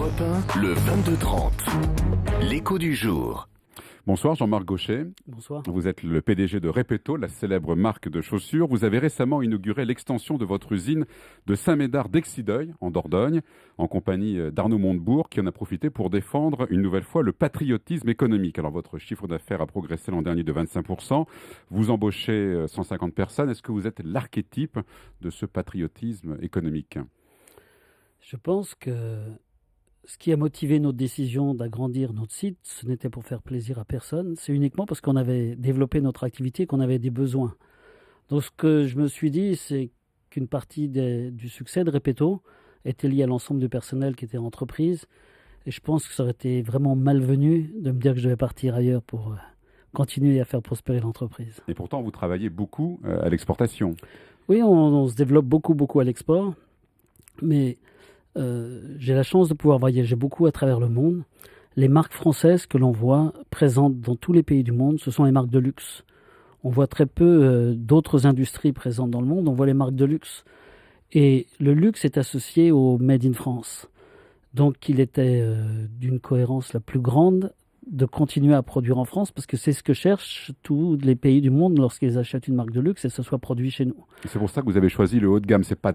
Europe 1, le 22-30. L'écho du jour. Bonsoir Jean-Marc Gauchet. Bonsoir. Vous êtes le PDG de Repetto, la célèbre marque de chaussures. Vous avez récemment inauguré l'extension de votre usine de Saint-Médard d'Exideuil, en Dordogne, en compagnie d'Arnaud Montebourg, qui en a profité pour défendre une nouvelle fois le patriotisme économique. Alors votre chiffre d'affaires a progressé l'an dernier de 25%. Vous embauchez 150 personnes. Est-ce que vous êtes l'archétype de ce patriotisme économique ? Je pense que ce qui a motivé notre décision d'agrandir notre site, ce n'était pour faire plaisir à personne, c'est uniquement parce qu'on avait développé notre activité, qu'on avait des besoins. Donc ce que je me suis dit, c'est qu'une partie du succès de Repetto était liée à l'ensemble du personnel qui était en entreprise. Et je pense que ça aurait été vraiment malvenu de me dire que je devais partir ailleurs pour continuer à faire prospérer l'entreprise. Et pourtant, vous travaillez beaucoup à l'exportation. Oui, on se développe beaucoup à l'export, mais j'ai la chance de pouvoir voyager beaucoup à travers le monde. Les marques françaises que l'on voit présentes dans tous les pays du monde, ce sont les marques de luxe. On voit très peu d'autres industries présentes dans le monde, on voit les marques de luxe. Et le luxe est associé au Made in France. Donc il était d'une cohérence la plus grande de continuer à produire en France, parce que c'est ce que cherchent tous les pays du monde lorsqu'ils achètent une marque de luxe, et que ce soit produit chez nous. C'est pour ça que vous avez choisi le haut de gamme. C'est pas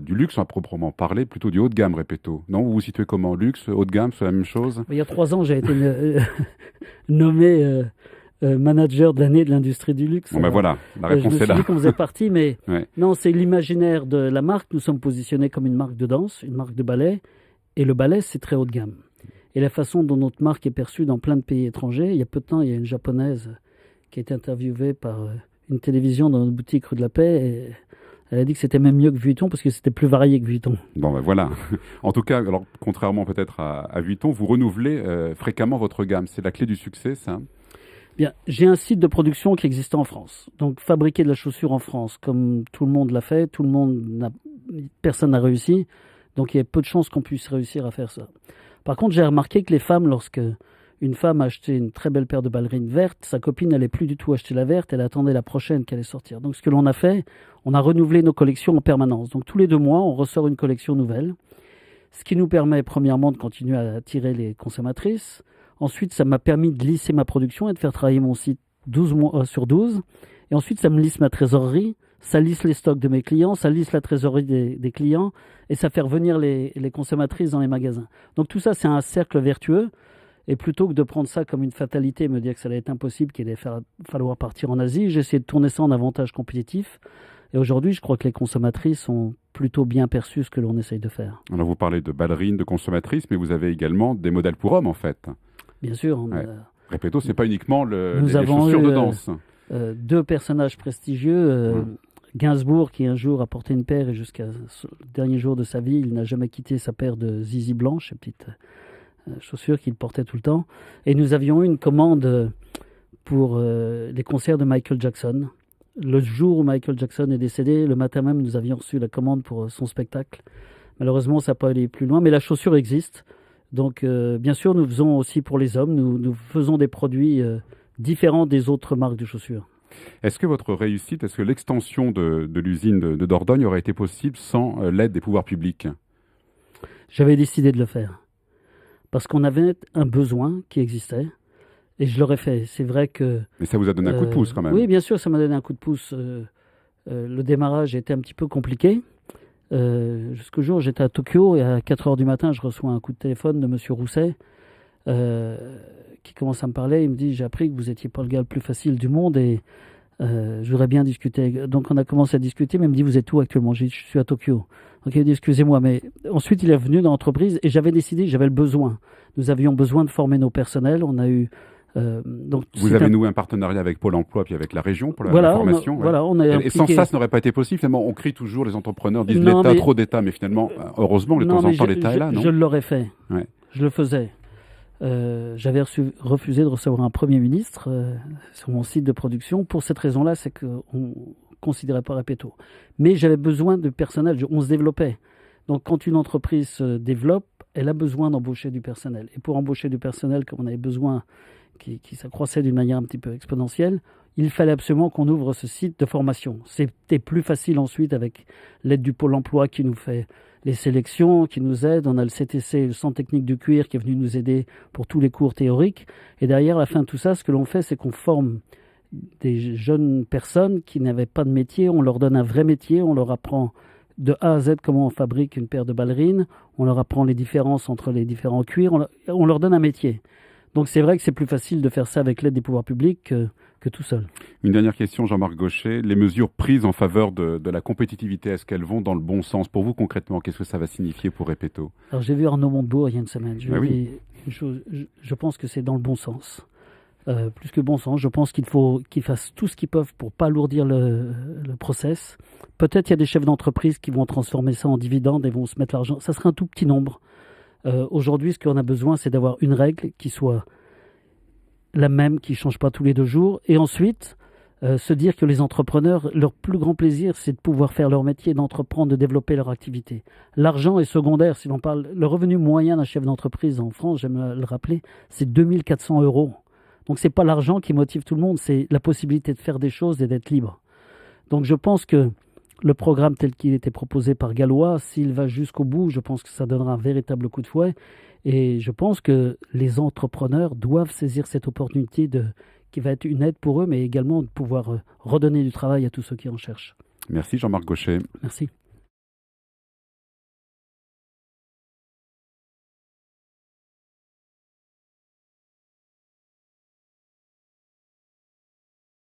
du luxe à proprement parler, plutôt du haut de gamme, Repetto. Non, vous vous situez comment ? Luxe, haut de gamme, c'est la même chose ? Il y a 3 ans, j'ai été nommé manager de l'année de l'industrie du luxe. Bon ben voilà, la réponse est là. Je me suis dit qu'on faisait partie, mais ouais. Non, c'est l'imaginaire de la marque. Nous sommes positionnés comme une marque de danse, une marque de ballet, et le ballet, c'est très haut de gamme. Et la façon dont notre marque est perçue dans plein de pays étrangers, il y a peu de temps, il y a une japonaise qui a été interviewée par une télévision dans notre boutique rue de la Paix, et elle a dit que c'était même mieux que Vuitton parce que c'était plus varié que Vuitton. Bon ben voilà. En tout cas, alors, contrairement peut-être à Vuitton, vous renouvelez fréquemment votre gamme. C'est la clé du succès, ça ? Bien, j'ai un site de production qui existait en France. Donc fabriquer de la chaussure en France, comme tout le monde l'a fait, personne n'a réussi. Donc il y a peu de chances qu'on puisse réussir à faire ça. Par contre, j'ai remarqué que les femmes, lorsque une femme achetait une très belle paire de ballerines vertes, sa copine n'allait plus du tout acheter la verte, elle attendait la prochaine qui allait sortir. Donc ce que l'on a fait, on a renouvelé nos collections en permanence. Donc tous les 2 mois, on ressort une collection nouvelle, ce qui nous permet premièrement de continuer à attirer les consommatrices. Ensuite, ça m'a permis de lisser ma production et de faire travailler mon site 12 mois sur 12. Et ensuite, ça me lisse ma trésorerie, ça lisse les stocks de mes clients, ça lisse la trésorerie des clients, et ça fait revenir les consommatrices dans les magasins. Donc tout ça, c'est un cercle vertueux. Et plutôt que de prendre ça comme une fatalité et me dire que ça allait être impossible, qu'il allait falloir partir en Asie, j'ai essayé de tourner ça en avantage compétitif. Et aujourd'hui, je crois que les consommatrices ont plutôt bien perçu ce que l'on essaye de faire. Alors vous parlez de ballerines, de consommatrices, mais vous avez également des modèles pour hommes, en fait. Bien sûr. Repetto, c'est pas uniquement les avons chaussures de danse. 2 personnages prestigieux. Gainsbourg, qui un jour a porté une paire et jusqu'à le dernier jour de sa vie, il n'a jamais quitté sa paire de zizi blanche, ces petites chaussures qu'il portait tout le temps. Et nous avions eu une commande pour les concerts de Michael Jackson. Le jour où Michael Jackson est décédé, le matin même, nous avions reçu la commande pour son spectacle. Malheureusement, ça n'a pas allé plus loin, mais la chaussure existe. Donc, bien sûr, nous faisons aussi pour les hommes, nous faisons des produits différents des autres marques de chaussures. Est-ce que votre réussite, est-ce que l'extension de l'usine de Dordogne aurait été possible sans l'aide des pouvoirs publics ? J'avais décidé de le faire parce qu'on avait un besoin qui existait et je l'aurais fait. C'est vrai que... Mais ça vous a donné un coup de pouce quand même. Oui, bien sûr, ça m'a donné un coup de pouce. Le démarrage était un petit peu compliqué. Jusqu'au jour, j'étais à Tokyo et à 4h du matin, je reçois un coup de téléphone de monsieur Rousset qui commence à me parler. Il me dit, j'ai appris que vous n'étiez pas le gars le plus facile du monde et je voudrais bien discuter. Donc on a commencé à discuter, mais il me dit, vous êtes où actuellement ? J'ai dit, je suis à Tokyo. Donc il a dit, excusez-moi, mais ensuite il est venu dans l'entreprise et j'avais décidé, j'avais le besoin. Nous avions besoin de former nos personnels. On a eu... vous avez noué un partenariat avec Pôle emploi puis avec la région pour la formation. Et sans ça, ce n'aurait pas été possible. Finalement, on crie toujours, les entrepreneurs disent l'État, trop d'État, mais finalement, heureusement, de temps en temps, l'État est là, non ? Je l'aurais fait. Ouais. Je le faisais. J'avais refusé de recevoir un Premier ministre sur mon site de production. Pour cette raison-là, c'est qu'on ne considérait pas Repetto. Mais j'avais besoin de personnel. On se développait. Donc, quand une entreprise se développe, elle a besoin d'embaucher du personnel. Et pour embaucher du personnel, comme on avait besoin qui s'accroissait d'une manière un petit peu exponentielle, il fallait absolument qu'on ouvre ce site de formation. C'était plus facile ensuite avec l'aide du Pôle emploi qui nous fait les sélections qui nous aident. On a le CTC, le Centre technique du cuir, qui est venu nous aider pour tous les cours théoriques. Et derrière, à la fin de tout ça, ce que l'on fait, c'est qu'on forme des jeunes personnes qui n'avaient pas de métier. On leur donne un vrai métier, on leur apprend de A à Z comment on fabrique une paire de ballerines, on leur apprend les différences entre les différents cuirs, on leur donne un métier. Donc c'est vrai que c'est plus facile de faire ça avec l'aide des pouvoirs publics que tout seul. Une dernière question, Jean-Marc Gaucher. Les mesures prises en faveur de la compétitivité, est-ce qu'elles vont dans le bon sens? Pour vous, concrètement, qu'est-ce que ça va signifier pour Repetto? Alors j'ai vu Arnaud Montebourg il y a une semaine. Je pense que c'est dans le bon sens. Plus que bon sens, je pense qu'il faut qu'ils fassent tout ce qu'ils peuvent pour pas alourdir le process. Peut-être il y a des chefs d'entreprise qui vont transformer ça en dividendes et vont se mettre l'argent. Ça sera un tout petit nombre. Aujourd'hui, ce qu'on a besoin, c'est d'avoir une règle qui soit la même, qui ne change pas tous les 2 jours. Et ensuite, se dire que les entrepreneurs, leur plus grand plaisir, c'est de pouvoir faire leur métier, d'entreprendre, de développer leur activité. L'argent est secondaire, si l'on parle. Le revenu moyen d'un chef d'entreprise en France, j'aime le rappeler, c'est 2400 €. Donc, ce n'est pas l'argent qui motive tout le monde, c'est la possibilité de faire des choses et d'être libre. Donc, je pense que le programme tel qu'il était proposé par Gallois, s'il va jusqu'au bout, je pense que ça donnera un véritable coup de fouet. Et je pense que les entrepreneurs doivent saisir cette opportunité qui va être une aide pour eux, mais également de pouvoir redonner du travail à tous ceux qui en cherchent. Merci Jean-Marc Gaucher. Merci.